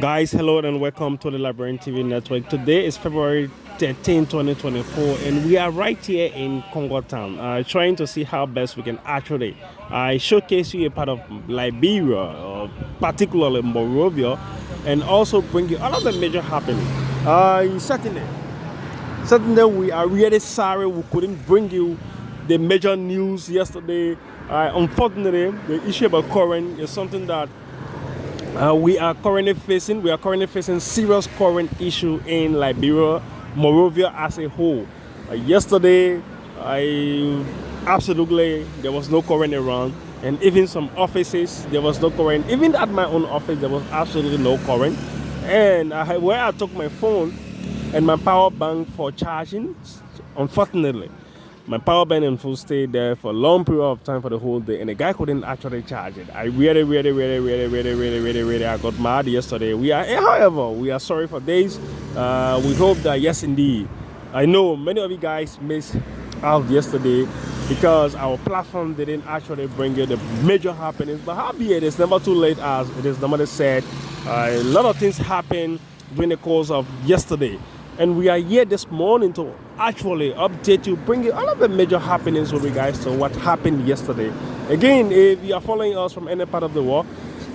Guys, hello and welcome to the Liberian TV network. Today is February 13, 2024, and we are right here in Congo Town, trying to see how best we can actually showcase you a part of Liberia, particularly Monrovia, and also bring you all of the major happenings. Certainly, we are really sorry we couldn't bring you the major news yesterday. Unfortunately, the issue about current is something that we are currently facing serious current issue in Liberia, Monrovia as a whole. Yesterday, absolutely there was no current around, and even some offices there was no current. Even at my own office, there was absolutely no current. And where I took my phone and my power bank for charging, unfortunately, my power bank and phone stayed there for a long period of time for the whole day, and the guy couldn't actually charge it. I really I got mad yesterday. However, we are sorry for this. We hope that yes, indeed. I know many of you guys missed out yesterday because our platform didn't actually bring you the major happenings. But howbeit, it's never too late, as it is normally said. A lot of things happened during the course of yesterday. And we are here this morning to actually update you, bring you all of the major happenings with regards to what happened yesterday. Again, if you are following us from any part of the world,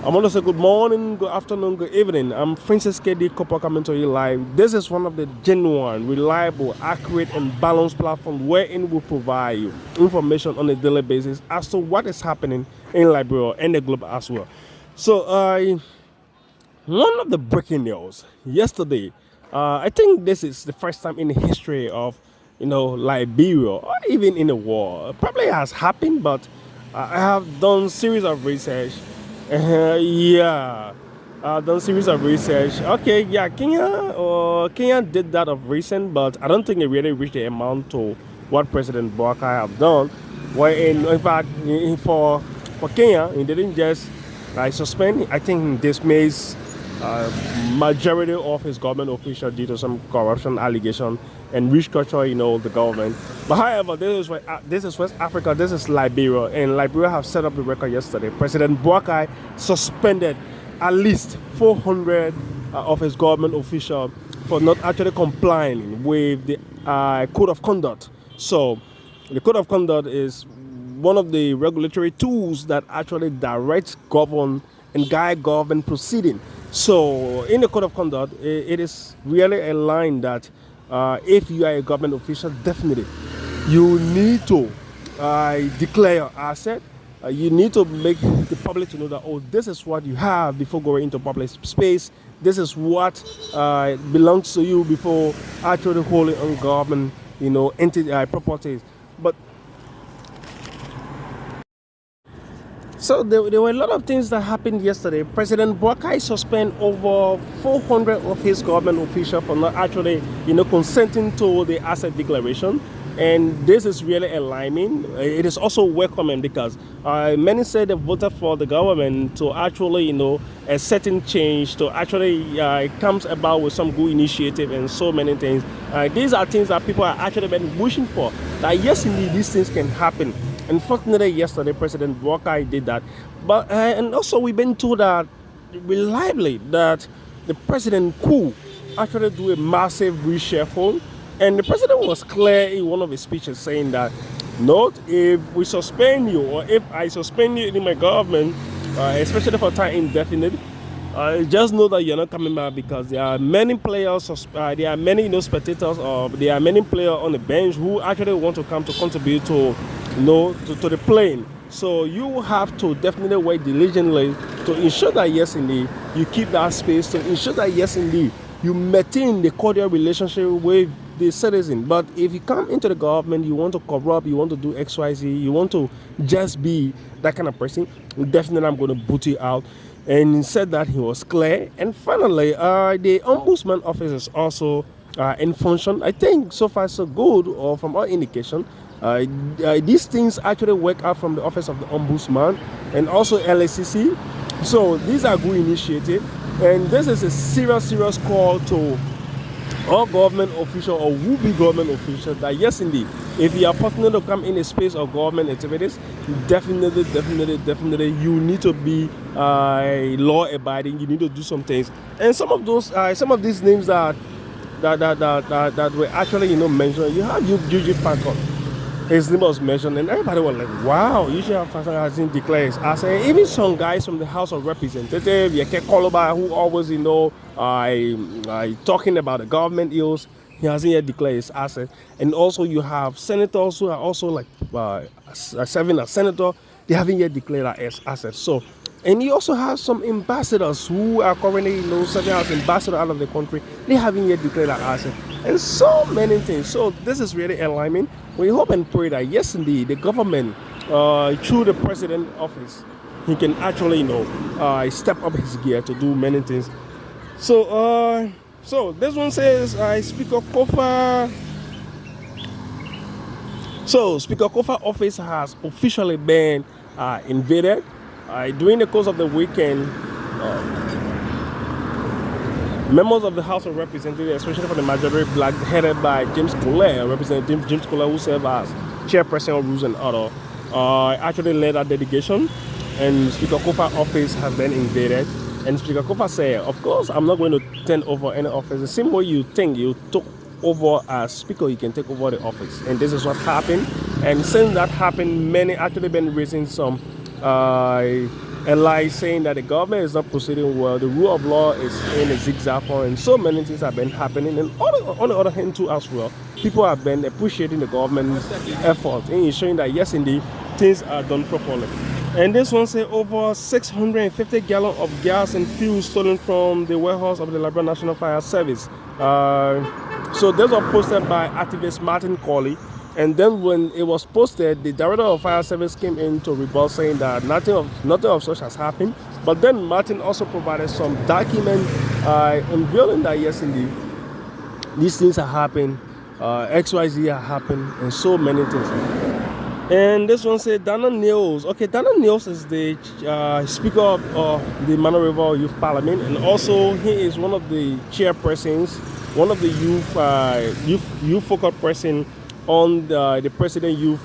I want to say good morning, good afternoon, good evening. I'm Francis KD Copper coming to you live. This is one of the genuine, reliable, accurate, and balanced platforms wherein we provide you information on a daily basis as to what is happening in Liberia and the globe as well. So, one of the breaking news yesterday. I think this is the first time in the history of, Liberia or even in the war. It probably has happened, but I have done series of research. I've done series of research. Okay, yeah, Kenya did that of recent, but I don't think it really reached the amount to what President Boakai have done. Where in fact, for Kenya, he didn't just suspend. I think he dismissed majority of his government officials due to some corruption allegation and restructure, the government. But however, this is West Africa, this is Liberia, and Liberia have set up the record yesterday. President Boakai suspended at least 400 of his government officials for not actually complying with the code of conduct. So the code of conduct is one of the regulatory tools that actually directs, govern, and guide government proceeding. So in the code of conduct, it is really a line that if you are a government official, definitely you need to declare your asset. You need to make the public to know that, oh, this is what you have before going into public space. This is what belongs to you before actually holding on government, entity properties. But so there were a lot of things that happened yesterday. President Boakai suspended over 400 of his government officials for not actually, consenting to the asset declaration. And this is really alarming. It is also welcoming because many say they voted for the government to actually, a certain change, to actually comes about with some good initiative and so many things. These are things that people are actually been wishing for. That yes, indeed, these things can happen. Unfortunately, yesterday, President Boakai did that. But and also we've been told that reliably that the president could actually do a massive reshuffle. And the president was clear in one of his speeches saying that, note, if we suspend you or if I suspend you in my government, especially for time indefinite, just know that you're not coming back because there are many players, there are many spectators, or there are many players on the bench who actually want to come to contribute to to the playing. So you have to definitely work diligently to ensure that yes indeed you keep that space, to ensure that yes indeed you maintain the cordial relationship with the citizen. But if you come into the government, you want to corrupt, you want to do XYZ, you want to just be that kind of person, definitely I'm going to boot you out. And he said that he was clear. And finally, the ombudsman office is also in function. I think so far so good, or from all indication. These things actually work out from the office of the ombudsman and also LACC. So these are good initiatives, and this is a serious call to all government officials or would-be government officials that yes indeed if you are fortunate to come in a space of government activities, definitely, you need to be law-abiding. You need to do some things, and some of these names that were actually mentioned. You have Eugene Falcon. His name was mentioned, and everybody was like, "Wow, Eugene Falcon hasn't declared his asset." Even some guys from the House of Representatives, Yeke Koloba, who always talking about the government ills. He hasn't yet declared his asset. And also you have senators who are also like serving as senator. They haven't yet declared his asset. So, and you also have some ambassadors who are currently serving as ambassador out of the country. They haven't yet declared their asset. And so many things. So this is really alarming. We hope and pray that yes, indeed, the government through the president office, he can actually step up his gear to do many things. So this one says, Speaker Kofa. So Speaker Kofa office has officially been invaded. During the course of the weekend, members of the House of Representatives, especially from the majority black, headed by James Collier, Representative James Collier, who served as chairperson of Rules and Order, actually led that delegation, and Speaker Kofa office has been invaded. And Speaker Kofa said, of course, I'm not going to turn over any office. The same way you think you took over as Speaker, you can take over the office. And this is what happened. And since that happened, many actually been raising some lies saying that the government is not proceeding well. The rule of law is in a zigzag form, and so many things have been happening. And on the other hand, too, as well, people have been appreciating the government's effort in ensuring that, yes, indeed, things are done properly. And this one says over 650 gallons of gas and fuel stolen from the warehouse of the Liberia National Fire Service. So those were posted by activist Martin Colley. And then when it was posted, the director of fire service came in to rebut, saying that nothing of such has happened. But then Martin also provided some document unveiling that yes, indeed, these things have happened, XYZ have happened, and so many things. And this one said Dana Niels. Okay, Dana Niels is the Speaker of the Monrovia Youth Parliament, and also he is one of the chairpersons, one of the youth focal person on the President youth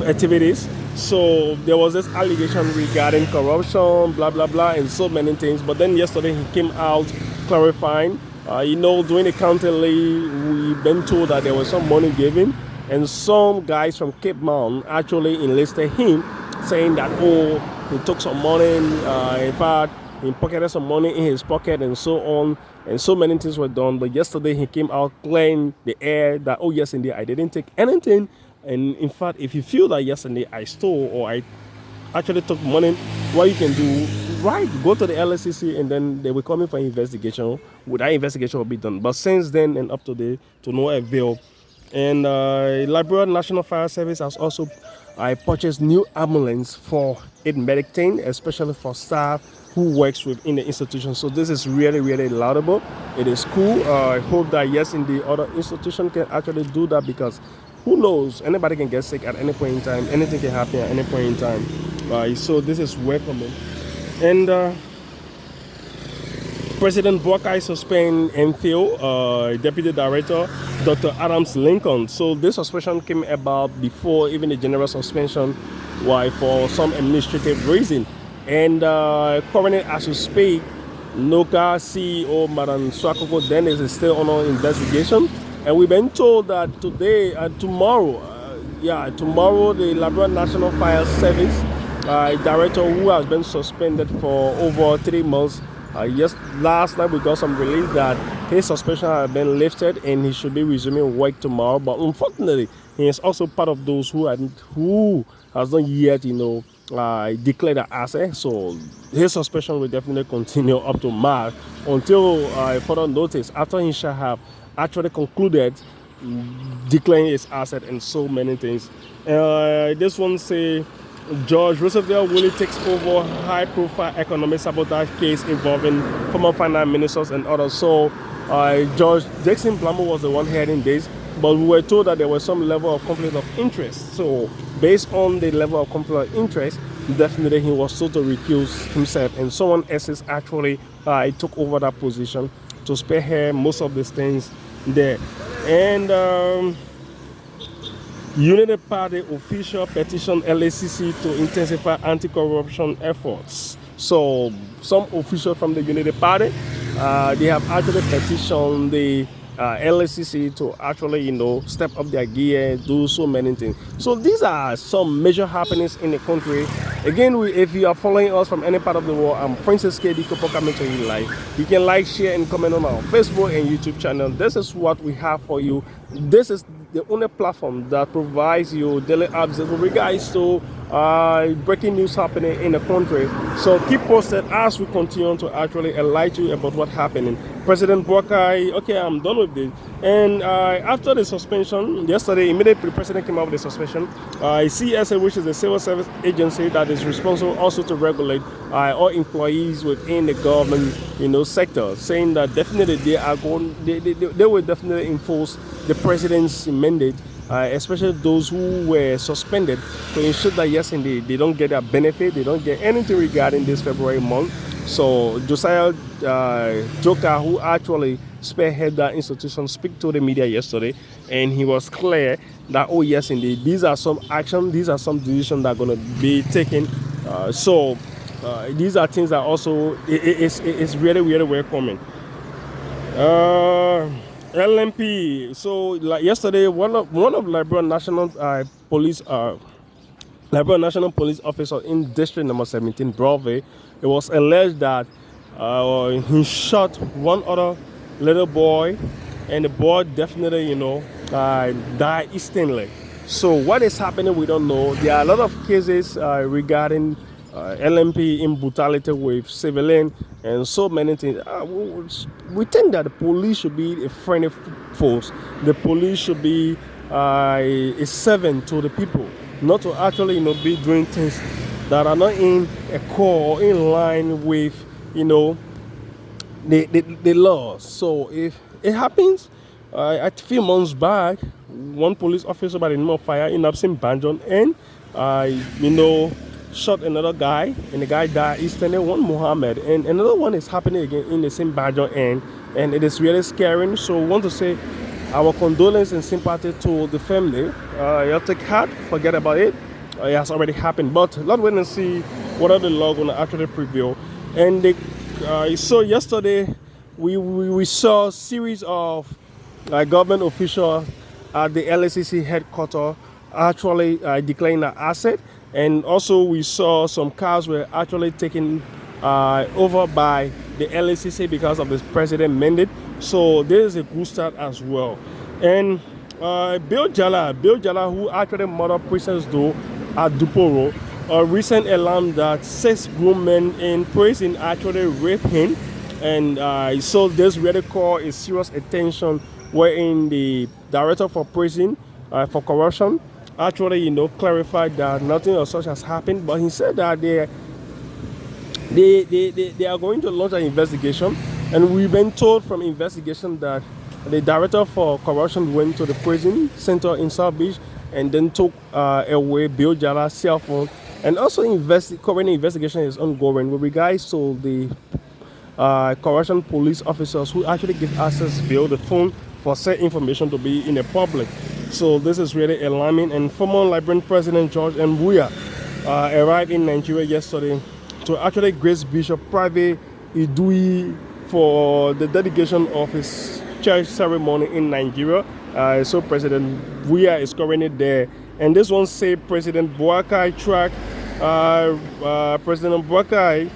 activities. So there was this allegation regarding corruption, blah blah blah, and so many things. But then yesterday he came out clarifying. During the county league, we've been told that there was some money given. And some guys from Cape Mount actually enlisted him, saying that, he took some money, in fact, he pocketed some money in his pocket and so on. And so many things were done. But yesterday he came out clearing the air that, oh, yes, indeed, I didn't take anything. And in fact, if you feel that, yes, indeed, I stole or I actually took money, what you can do, right, go to the LSCC and then they will come in for investigation. That investigation will be done. But since then and up to date, to no avail. And Liberia National Fire Service has also purchased new ambulance for its medic team, especially for staff who works within the institution. So this is really, really laudable. It is cool. I hope that, yes, in the other institution can actually do that, because who knows, anybody can get sick at any point in time. Anything can happen at any point in time. So this is welcoming. And President Boakai suspend MPO, Deputy Director, Dr. Adams Lincoln. So this suspension came about before even the general suspension, why, for some administrative reason. And currently, as we speak, NOCA CEO Madam Swakoko Dennis is still under investigation. And we've been told that tomorrow, the Liberia National Fire Service director, who has been suspended for over 3 months, last night we got some relief that his suspension has been lifted and he should be resuming work tomorrow. But unfortunately, he is also part of those who has not yet, declared an asset. So his suspension will definitely continue up to March until further notice, after he shall have actually concluded declaring his asset and so many things. This one say George Roosevelt really takes over high-profile economic sabotage case involving former finance ministers and others. So George Jackson Plummer was the one heading this, but we were told that there was some level of conflict of interest. So based on the level of conflict of interest, definitely he was told to recuse himself, and someone else actually took over that position to spearhead most of these things there. And United Party official petition LACC to intensify anti-corruption efforts. So some officials from the United Party, they have actually petitioned the LACC to actually, step up their gear, do so many things. So these are some major happenings in the country. Again, if you are following us from any part of the world, I'm Francis KD coming to you live. You can like, share, and comment on our Facebook and YouTube channel. This is what we have for you. This is the only platform that provides you daily updates with regards to breaking news happening in the country. So keep posted as we continue to actually enlighten you about what's happening. President Boakai, okay, I'm done with this. And after the suspension, yesterday, immediately the president came out with the suspension. CSA, which is the civil service agency that is responsible also to regulate all employees within the government, sector, saying that definitely they will definitely enforce the president's mandate, especially those who were suspended, to ensure that yes, indeed, they don't get a benefit, they don't get anything regarding this February month. So Josiah Joker, who actually spearheaded that institution, speak to the media yesterday, and he was clear that oh yes, indeed, these are some action, these are some decisions that are going to be taken. So these are things that also it's really really welcoming. LMP. So like yesterday, one of Liberia National Police Liberia National Police officer in District Number 17, Monrovia, it was alleged that he shot one other little boy, and the boy definitely, died instantly. So what is happening, we don't know. There are a lot of cases regarding LMP in brutality with civilian and so many things. We think that the police should be a friendly force. The police should be a servant to the people, not to actually, be doing things that are not in a core or in line with, the laws. So if it happens, a few months back, one police officer by the name of Fire in Absent Banjon and shot another guy, and the guy died instantly. One Muhammad, and another one is happening again in the same Banjon and it is really scary. So I want to say our condolence and sympathy to the family. You take heart, forget about it. It has already happened, but let's wait and see what are the law going to actually prevail. And so yesterday we saw a series of government officials at the LACC headquarters actually declaring an asset, and also we saw some cars were actually taken over by the LACC because of this president mandate. So there is a good start as well. And Bill Jala, who actually murdered Princess Doe at Duporo, a recent alarm that 6 grown men in prison actually raped him, and so this really called a serious attention, wherein the director for prison for corruption actually clarified that nothing of such has happened, but he said that they are going to launch an investigation, and we've been told from investigation that the director for corruption went to the prison center in South Beach and then took away Bill Jala's cell phone, and also current investigation is ongoing with regards to the corruption police officers who actually give access Bill the phone for said information to be in the public. So this is really alarming. And former Liberian President George M. Wreah arrived in Nigeria yesterday to actually grace Bishop Private Idui for the dedication of his church ceremony in Nigeria. So President Wreah is currently there. And this one say President Boakai track, President Boakai,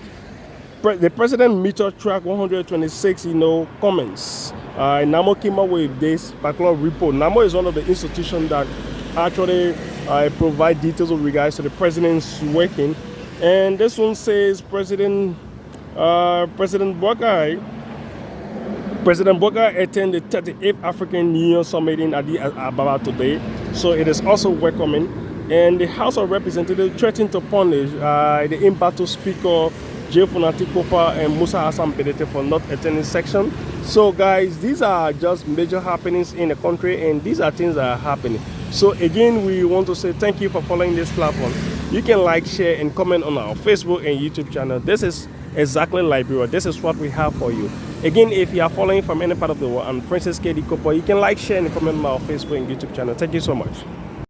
the president meter track 126, comments. NAMO came up with this particular report. NAMO is one of the institutions that actually provide details with regards to the president's working. And this one says President Boakai attended the 38th African Union Summit in Addis Ababa today. So it is also welcoming. And the House of Representatives threatened to punish the Embattled Speaker J.Funati Kofa and Musa Hassan for not attending section. So guys, these are just major happenings in the country, and these are things that are happening. So again, we want to say thank you for following this platform. You can like, share, and comment on our Facebook and YouTube channel. This is exactly Liberia. This is what we have for you. Again, if you are following from any part of the world, I'm Princess KD Kopo. You can like, share, and comment on our Facebook and YouTube channel. Thank you so much.